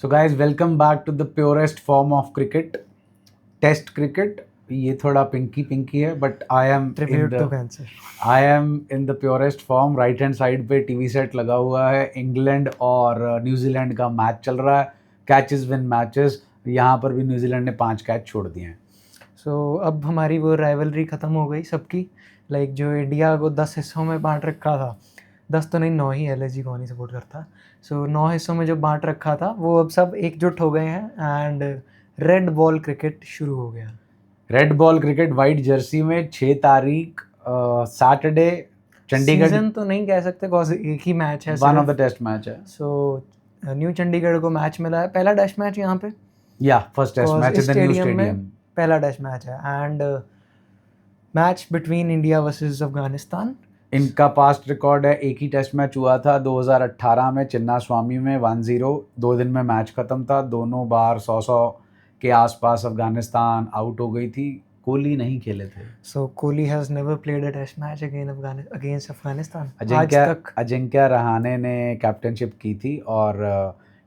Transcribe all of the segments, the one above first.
So guys, welcome back to the purest form of cricket, Test cricket. ये थोड़ा पिंकी पिंकी है, but I am in the purest form. Right hand side पे TV set लगा हुआ है, England और New Zealand का मैच चल रहा है. Catches win matches. यहाँ पर भी न्यूजीलैंड ने 5 कैच छोड़ दिए हैं. सो अब हमारी वो राइवलरी ख़त्म हो गई सबकी. लाइक जो इंडिया को 10 हिस्सों में बांट रखा था, 10 तो नहीं 9 ही, LSG कौन ही सपोर्ट करता. सो 9 हिस्सों में जो बांट रखा था वो अब सब एकजुट हो गए हैं एंड रेड बॉल क्रिकेट शुरू हो गया. Red ball cricket white Jersey में 6 तारीख सैटरडे चंडीगढ़. सीजन तो नहीं कह सकते बिकॉज एक ही मैच है, one of the test match है. सो न्यू चंडीगढ़ को मैच मिला है, पहला टेस्ट मैच यहाँ पे. या first test match in the new stadium, पहला टेस्ट मैच है and match between India versus Afghanistan. इनका पास्ट रिकॉर्ड है, एक ही टेस्ट मैच हुआ था 2018 में चिन्ना स्वामी में 1-0. 2 दिन में मैच ख़त्म था. दोनों बार 100 के आसपास अफगानिस्तान आउट हो गई थी. कोहली नहीं खेले थे. So Kohli has never played a test match against Afghanistan. Ajinkya Rahane ने कैप्टनशिप की थी और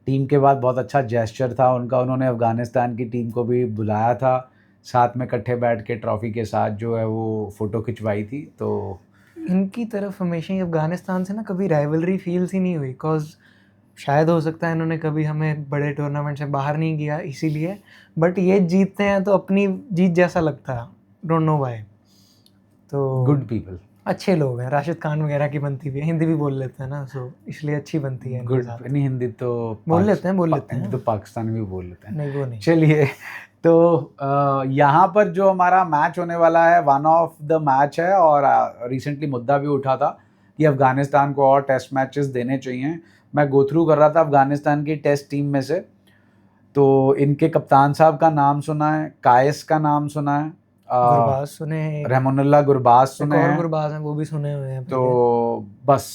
टीम के बाद बहुत अच्छा जेस्चर था उनका. उन्होंने अफगानिस्तान की टीम को भी बुलाया था, साथ में इकट्ठे बैठ के ट्रॉफी के साथ जो है वो फ़ोटो खिंचवाई थी. तो इनकी तरफ हमेशा ही अफगानिस्तान से ना कभी राइवलरी फील्स ही नहीं हुई, बिकॉज शायद हो सकता है इन्होंने कभी हमें बड़े टूर्नामेंट से बाहर नहीं किया इसीलिए, बट ये जीतते हैं तो अपनी जीत जैसा लगता है. Don't know why. तो गुड पीपल, अच्छे लोग हैं. राशिद खान वगैरह की बनती भी है, हिंदी भी बोल लेते हैं ना, सो इसलिए अच्छी बनती है. गुड नहीं, हिंदी तो बोल लेते हैं तो पाकिस्तानी भी बोल लेते हैं. नहीं वो नहीं. चलिए, तो यहाँ पर जो हमारा मैच होने वाला है वन ऑफ द मैच है और रिसेंटली मुद्दा भी उठा था कि अफगानिस्तान को और टेस्ट मैचेस देने चाहिए. मैं गो थ्रू कर रहा था अफगानिस्तान की टेस्ट टीम में से, तो इनके कप्तान साहब का नाम सुना है, कायस का नाम सुना है, गुरबाज सुने हैं, रहमानुल्लाह गुरबाज सुने हैं, गुरबाज हैं वो भी सुने हुए हैं. तो बस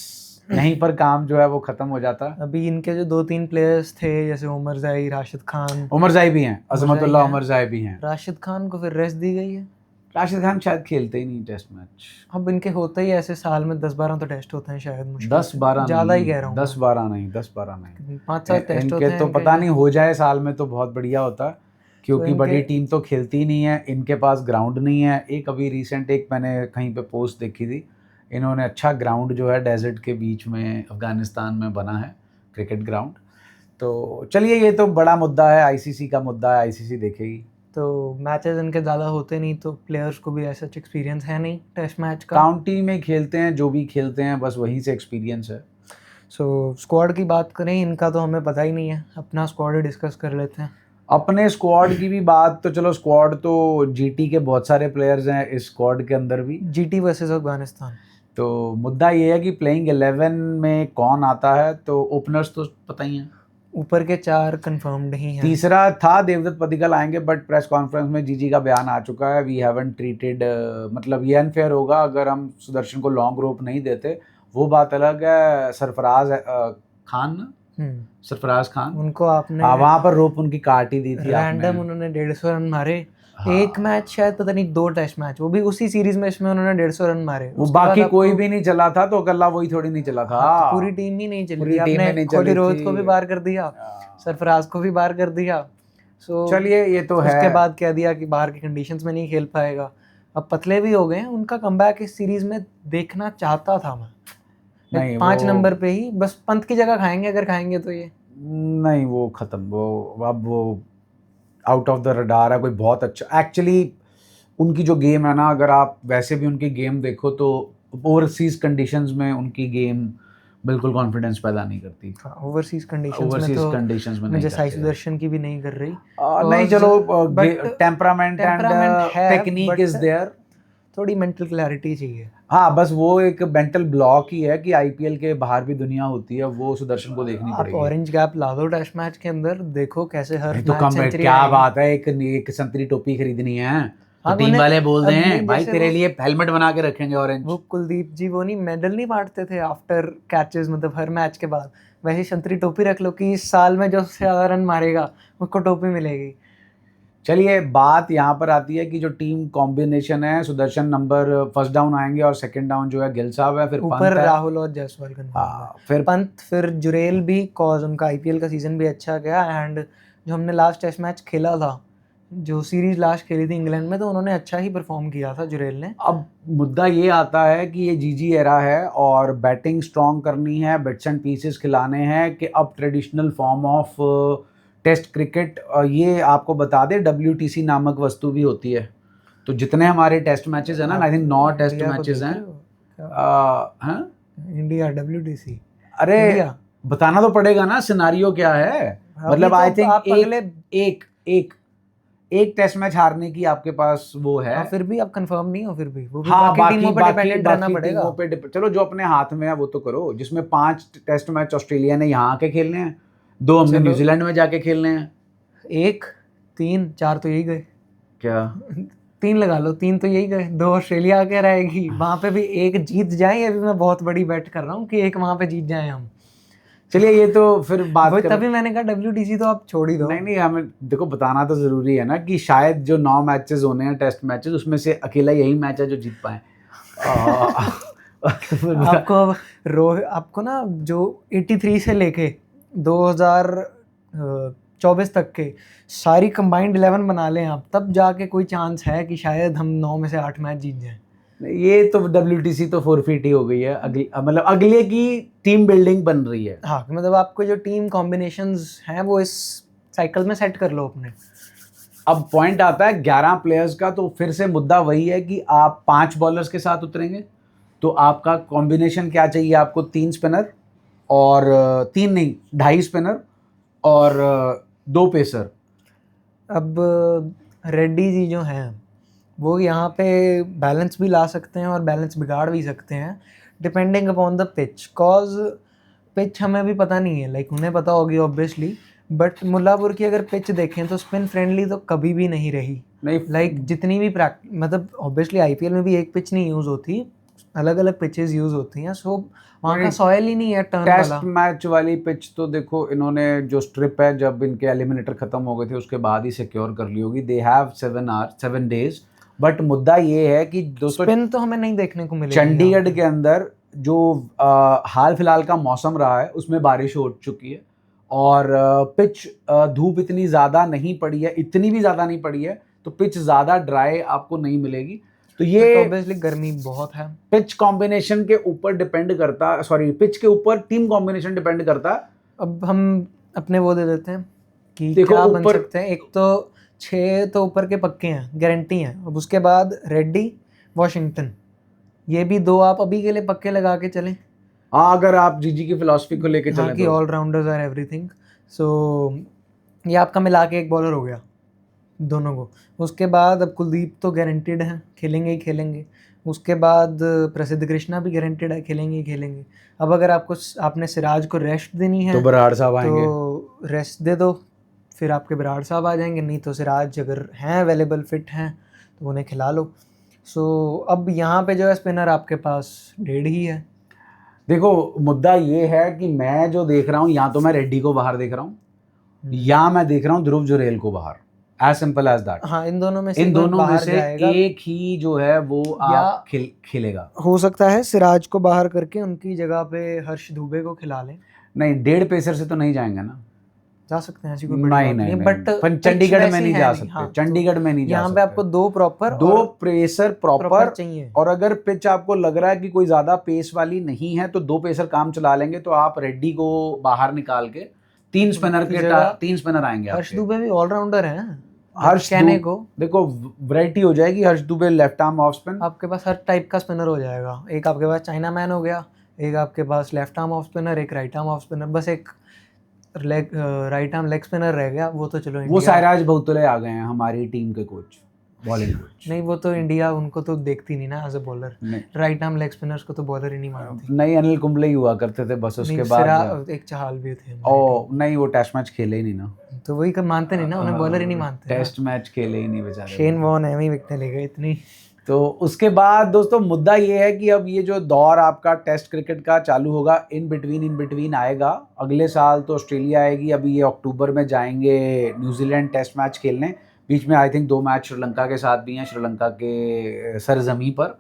यहीं पर काम जो है वो खत्म हो जाता है. अभी इनके जो 2-3 प्लेयर्स थे जैसे उमर जाई, राशिद खान. उमर जाई भी हैं, अजमतुल्लाह उमर जाई भी हैं. राशिद खान को फिर रेस्ट दी गई है. राशिद खान शायद खेलते ही नहीं टेस्ट मैच. अब इनके होते ही ऐसे साल में 10-12 तो टेस्ट होते हैं शायद. मुश्किल 10-12 ज़्यादा ही कह रहा हूँ. 10-12 नहीं, 5-7 टेस्ट होते हैं. तो पता नहीं, हो जाए साल में तो बहुत बढ़िया होता है, क्योंकि बड़ी टीम तो खेलती ही नहीं है. इनके पास ग्राउंड नहीं है. एक अभी रिसेंट एक मैंने कहीं पे पोस्ट देखी थी, इन्होंने अच्छा ग्राउंड जो है डेजर्ट के बीच में अफगानिस्तान में बना है, क्रिकेट ग्राउंड. तो चलिए, ये तो बड़ा मुद्दा है, आईसीसी का मुद्दा है, आईसीसी देखेगी. तो मैचेस इनके ज़्यादा होते नहीं, तो प्लेयर्स को भी ऐसा एक्सपीरियंस है नहीं टेस्ट मैच का. काउंटी में खेलते हैं, जो भी खेलते हैं बस वहीं से एक्सपीरियंस है. सो स्क्वाड की बात करें, इनका तो हमें पता ही नहीं है. अपना स्क्वाड ही डिस्कस कर लेते हैं. अपने स्क्वाड की भी बात तो चलो, स्क्वाड तो जीटी के बहुत सारे प्लेयर्स हैं इस स्क्वाड के अंदर भी. GT versus Afghanistan. तो मुद्दा ये है कि प्लेइंग 11 में कौन आता है. तो ओपनर्स तो पता ही है, ऊपर के 4 कंफर्म्ड ही हैं. तीसरा था देवदत्त पडिक्कल आएंगे, बट प्रेस कॉन्फ्रेंस में जीजी का बयान आ चुका है, वी हैवंट ट्रीटेड, मतलब ये अनफेयर होगा अगर हम सुदर्शन को लॉन्ग रोप नहीं देते. वो बात अलग है. सरफराज खान, सरफराज खान, उनको आपने वहाँ पर रोप उनकी काट ही दी थी. रैंडम उन्होंने 150 रन मारे. एक मैच शायद, पता नहीं 2 टेस्ट मैच, वो भी उसी सीरीज में, इसमें उन्होंने 150 रन मारे. वो बाकी कोई भी नहीं चला था, तो अकेला वही थोड़ी नहीं चला था. तो पूरी टीम ही नहीं चली. आपने कोहली रोहित को भी बाहर कर दिया, सरफराज को भी बाहर कर दिया. सो चलिए, ये तो है. उसके बाद कह दिया कि बाहर की कंडीशंस में नहीं खेल पाएगा. अब पतले भी हो गए हैं. उनका कमबैक इस सीरीज में देखना चाहता था मैं. नहीं, 5 नंबर पे ही बस पंत की जगह खाएंगे अगर खाएंगे तो. ये नहीं, वो खत्म. वो अब वो आउट ऑफ द रडार है. कोई बहुत अच्छा एक्चुअली उनकी जो गेम है ना, अगर आप वैसे भी उनकी गेम देखो तो ओवरसीज कंडीशंस में उनकी गेम बिल्कुल कॉन्फिडेंस पैदा नहीं करती. ओवरसीज कंडीशंस में नहीं, साई सुदर्शन की भी नहीं कर रही. नहीं, चलो, temperament and technique is there. थोड़ी मेंटल क्लैरिटी चाहिए. हाँ, बस वो एक मेंटल ब्लॉक ही है कि आईपीएल के बाहर भी दुनिया होती है, वो सुदर्शन को देखनी पड़ेगी. ऑरेंज कैप ला दो टेस्ट मैच के अंदर, देखो कैसे हर तो कम है. क्या बात है, एक संतरी टोपी खरीदनी है. हाँ, टीम वाले बोल रहे हैं भाई तेरे लिए हेलमेट बना के रखेंगे ऑरेंज. वो कुलदीप जी वो नहीं मेडल नहीं बांटते थे आफ्टर कैचेस, मतलब हर मैच के बाद. वैसे संतरी टोपी रख लो कि इस साल में जो सबसे ज़्यादा रन मारेगा उसको टोपी मिलेगी. चलिए बात यहाँ पर आती है कि जो टीम कॉम्बिनेशन है, सुदर्शन नंबर फर्स्ट डाउन आएंगे और सेकंड डाउन जो है गिल साहब है, फिर ऊपर पंत है। राहुल और जायसवाल हाँ, फिर पंत, फिर जुरेल भी, कॉज उनका आईपीएल का सीजन भी अच्छा गया। एंड जो हमने लास्ट टेस्ट मैच खेला था, जो सीरीज लास्ट खेली थी इंग्लैंड में, तो उन्होंने अच्छा ही परफॉर्म किया था जुरेल ने। अब मुद्दा ये आता है कि ये जीजी एरा है और बैटिंग स्ट्रॉन्ग करनी है, बिट्स एंड पीसेस खिलाने हैं कि अब traditional form of test cricket, ये आपको बता दें WTC नामक वस्तु भी होती है। तो जितने हमारे टेस्ट मैचेस हैं ना, आई थिंक 9 टेस्ट मैचेस हैं। हाँ, इंडिया WTC, अरे इंडिया बताना तो पड़ेगा ना सिनारियो क्या है। मतलब आई थिंक एक टेस्ट मैच हारने की आपके पास वो है। फिर भी आप कंफर्म नहीं हो, फिर भी वो भी हाँ, बाकी टीमों पे डिपेंडेंट रहना पड़ेगा। चलो जो अपने हाथ में है वो तो करो, जिसमें 5 टेस्ट मैच ऑस्ट्रेलिया ने यहाँ आके खेलने हैं, 2 हमने न्यूजीलैंड में जाके खेलने हैं। 1 3 4 तो यही गए, क्या 3 लगा लो, 3 तो यही गए, 2 ऑस्ट्रेलिया आके रहेगी, वहां पे भी एक जीत जाए। ये भी मैं बहुत बड़ी बेट कर रहा हूँ कि एक वहां पे जीत जाए हम। चलिए ये तो फिर बात तभी मैंने कहा WTC तो आप छोड़ ही दो। नहीं, हमें देखो बताना तो जरूरी है ना कि शायद जो 9 मैचेस होने हैं टेस्ट मैचेस, उसमें से अकेला यही मैच है जो जीत पाए। आपको ना जो 83 से लेके 2024 तक के सारी कंबाइंड 11 बना लें आप, तब जाके कोई चांस है कि शायद हम 9 में से 8 मैच जीत जाएं। ये तो WTC तो फोरफिट ही हो गई है। मतलब अगले की टीम बिल्डिंग बन रही है। हाँ, मतलब आपको जो टीम कॉम्बिनेशंस हैं वो इस साइकिल में सेट कर लो अपने। अब पॉइंट आता है 11 प्लेयर्स का, तो फिर से मुद्दा वही है कि आप 5 बॉलर्स के साथ उतरेंगे, तो आपका कॉम्बिनेशन क्या चाहिए? आपको 3 स्पिनर और 3 नहीं 2.5 स्पिनर और 2 पेसर। अब रेड्डी जी जो हैं वो यहाँ पे बैलेंस भी ला सकते हैं और बैलेंस बिगाड़ भी सकते हैं, depending upon the pitch. Cause pitch हमें भी पता नहीं है, लाइक उन्हें पता होगी ऑब्वियसली, बट मुल्लापुर की अगर पिच देखें तो स्पिन फ्रेंडली तो कभी भी नहीं रही। लाइक जितनी भी मतलब ऑब्वियसली आईपीएल में भी एक पिच नहीं यूज़ होती, अलग अलग पिचेस यूज़ होती हैं। सो वहाँ का सॉयल ही नहीं है टर्न वाला। टेस्ट मैच वाली पिच तो देखो, इन्होंने जो स्ट्रिप है, जब इनके एलिमिनेटर खत्म हो गए थे उसके बाद ही सिक्योर कर ली होगी। They have 7 days. बट मुद्दा ये है कि दोस्तों स्पिन तो हमें नहीं देखने को मिलेगा। चंडीगढ़ के अंदर जो हाल फिलहाल का मौसम रहा है उसमें बारिश हो चुकी है और पिच धूप इतनी ज़्यादा नहीं पड़ी है, इतनी भी ज़्यादा नहीं पड़ी है, तो पिच ज़्यादा ड्राई आपको नहीं मिलेगी। तो ये ऑब्वियसली गर्मी बहुत है। पिच कॉम्बिनेशन के ऊपर डिपेंड करता, पिच के ऊपर टीम कॉम्बिनेशन डिपेंड करता। अब हम अपने वो दे देते हैं कि देखो क्या बन सकते हैं। एक तो 6 तो ऊपर के पक्के हैं, गारंटी हैं। अब उसके बाद रेड्डी, वॉशिंगटन, ये भी 2 आप अभी के लिए पक्के लगा के चलें। हाँ, अगर आप जीजी की फिलॉसफी को लेके चलें कि ऑलराउंडर्स आर एवरीथिंग। सो ये आपका मिला के एक बॉलर हो गया दोनों को। उसके बाद अब कुलदीप तो गारंटेड है, खेलेंगे ही खेलेंगे। उसके बाद प्रसिद्ध कृष्णा भी गारंटेड है, खेलेंगे ही खेलेंगे। अब अगर आपने सिराज को रेस्ट देनी है तो बराड़ साहब आएंगे, तो रेस्ट दे दो, फिर आपके बराड़ साहब आ जाएंगे। नहीं तो सिराज अगर हैं अवेलेबल, फिट हैं, तो उन्हें खिला लो। सो अब यहाँ पे जो है स्पिनर आपके पास 1.5 ही है। देखो मुद्दा ये है कि मैं जो देख रहा हूँ, या तो मैं रेड्डी को बाहर देख रहा हूँ या मैं देख रहा हूँ ध्रुव जुरेल को बाहर। As simple as that. हाँ, इन दोनों में से एक ही जो है वो आप खेलेगा। हो सकता है सिराज को बाहर करके उनकी जगह पे हर्ष दुबे को खिला लें। नहीं, 1.5 पेसर से तो नहीं जाएंगे ना। जा सकते हैं, ऐसी कोई बड़ी बात नहीं, बट चंडीगढ़ में नहीं जा सकते। हाँ, चंडीगढ़ में नहीं जा सकते। यहाँ पे आपको 2 पेसर प्रॉपर चाहिए। और अगर पिच आपको लग रहा है कि कोई ज्यादा पेस वाली नहीं है तो 2 पेसर काम चला लेंगे। तो आप रेड्डी को बाहर निकाल के 3 स्पिनर आएंगे। हर्ष दुबे भी ऑलराउंडर हैं। हर्ष कहने को देखो वैरायटी हो जाएगी। Harsh Dubey left arm off spin, आपके पास हर टाइप का स्पिनर हो जाएगा। एक आपके पास चाइना मैन हो गया, एक आपके पास लेफ्ट आर्म ऑफ स्पिनर, एक राइट आर्म ऑफ स्पिनर, बस एक राइट आर्म लेग स्पिनर रह गया। वो तो चलो वो सायराज बहुतले आ गए हैं हमारी टीम के कोच, बॉलिंग कोच। नहीं, वो तो इंडिया उनको तो देखती नहीं ना as a bowler. Right arm leg spinners को तो बॉलर ही नहीं मानती। नहीं, अनिल कुंबले ही हुआ करते थे बस। उसके बाद एक चहाल भी थे। नहीं, वो टेस्ट मैच खेले ही नहीं ना, तो वही मानते नहीं ना, उन्हें बॉलर ही नहीं मानते। टेस्ट मैच खेले ही नहीं बेचारे। शेन वॉर्न एमी विकेट ले गए इतनी। तो उसके बाद दोस्तों मुद्दा ये है कि अब ये जो दौर आपका टेस्ट क्रिकेट का चालू होगा, इन बिटवीन आएगा। अगले साल तो ऑस्ट्रेलिया आएगी। अभी ये अक्टूबर में जाएंगे न्यूजीलैंड टेस्ट मैच खेलने। बीच में आई थिंक 2 मैच श्रीलंका के साथ भी हैं, श्रीलंका के सरजमी पर।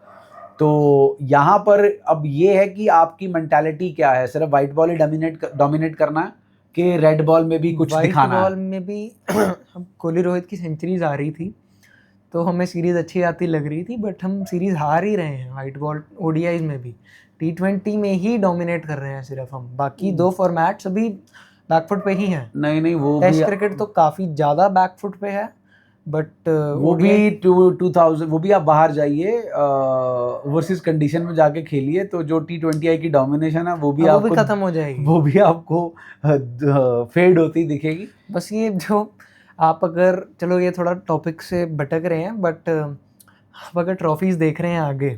तो यहाँ पर अब ये है कि आपकी मेंटालिटी क्या है, सिर्फ वाइट बॉल ही डोमिनेट करना है कि रेड बॉल में भी कुछ दिखाना है? वाइट बॉल में भी हम कोहली रोहित की सेंचुरीज आ रही थी तो हमें सीरीज अच्छी आती लग रही थी, बट हम सीरीज हार ही रहे हैं वाइट बॉल ओडीआईज में भी। T20 में ही डोमिनेट कर रहे हैं सिर्फ हम, बाकी 2 फॉर्मेट्स अभी बैकफुट पे ही हैं। नहीं वो टेस्ट क्रिकेट तो काफ़ी ज़्यादा बैकफुट पे है, बट वो भी 2000 वो भी आप बाहर जाइए ओवरसीज कंडीशन में जाके खेलिए तो जो T20I की डोमिनेशन है वो भी आपको खत्म हो जाएगी, वो भी आपको फेड होती दिखेगी। बस ये जो आप अगर, चलो ये थोड़ा टॉपिक से भटक रहे हैं, बट आप अगर ट्रॉफीज देख रहे हैं आगे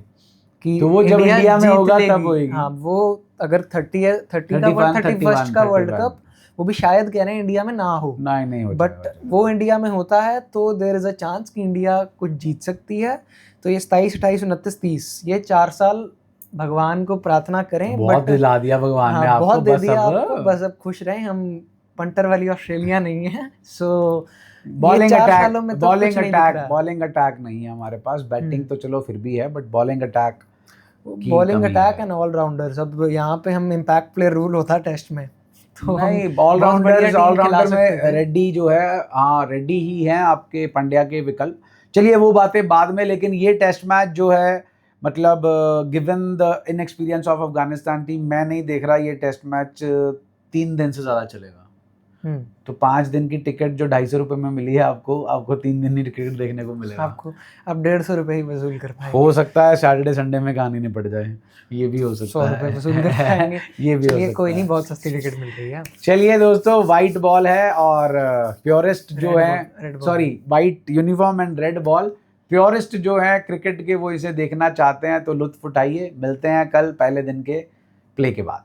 कि तो वो जब इंडिया में होगा तब होएगी। हाँ, वो अगर 31st का वर्ल्ड कप वो भी शायद कह रहे हैं इंडिया में ना हो, नहीं हो, बट वो इंडिया में होता है तो देयर इज अ चांस कि इंडिया कुछ जीत सकती है। तो ये 27, 28, 29, 30 ये 4 साल भगवान को प्रार्थना करें। बहुत दिला दिया भगवान ने आपको, बहुत दे दिया आपको, बस अब खुश रहें। हम पंटर वाली ऑस्ट्रेलिया नहीं है, सो बॉलिंग अटैक नहीं है हमारे पास। बैटिंग तो चलो फिर भी है, but bowling attack and allrounder सब यहाँ पे हम इम्पैक्ट प्लेयर रूल होता है टेस्ट में, तो नहीं ऑलराउंडर में रेड्डी जो है, हाँ रेड्डी ही हैं आपके पंड्या के विकल्प। चलिए वो बातें बाद में, लेकिन ये टेस्ट मैच जो है मतलब given the inexperience of Afghanistan team, मैं नहीं देख रहा ये टेस्ट मैच 3 दिन से ज़्यादा चलेगा। तो 5 दिन की टिकट जो 250 रुपये में मिली है आपको 3 दिन की टिकट देखने को मिलेगा। आपको अब 150 रुपये ही वसूल कर पाएंगे। हो सकता है सैटरडे संडे में कहानी निपट जाए, ये भी हो सकता है। 100 रुपये वसूल कर पाएंगे ये भी हो सकता है। कोई नहीं, बहुत सस्ती टिकट मिल रही है। चलिए दोस्तों, वाइट बॉल है और प्योरेस्ट जो है, sorry white uniform and red ball, purest जो है क्रिकेट के, वो इसे देखना चाहते हैं तो लुत्फ उठाइए। मिलते हैं कल पहले दिन के प्ले के बाद।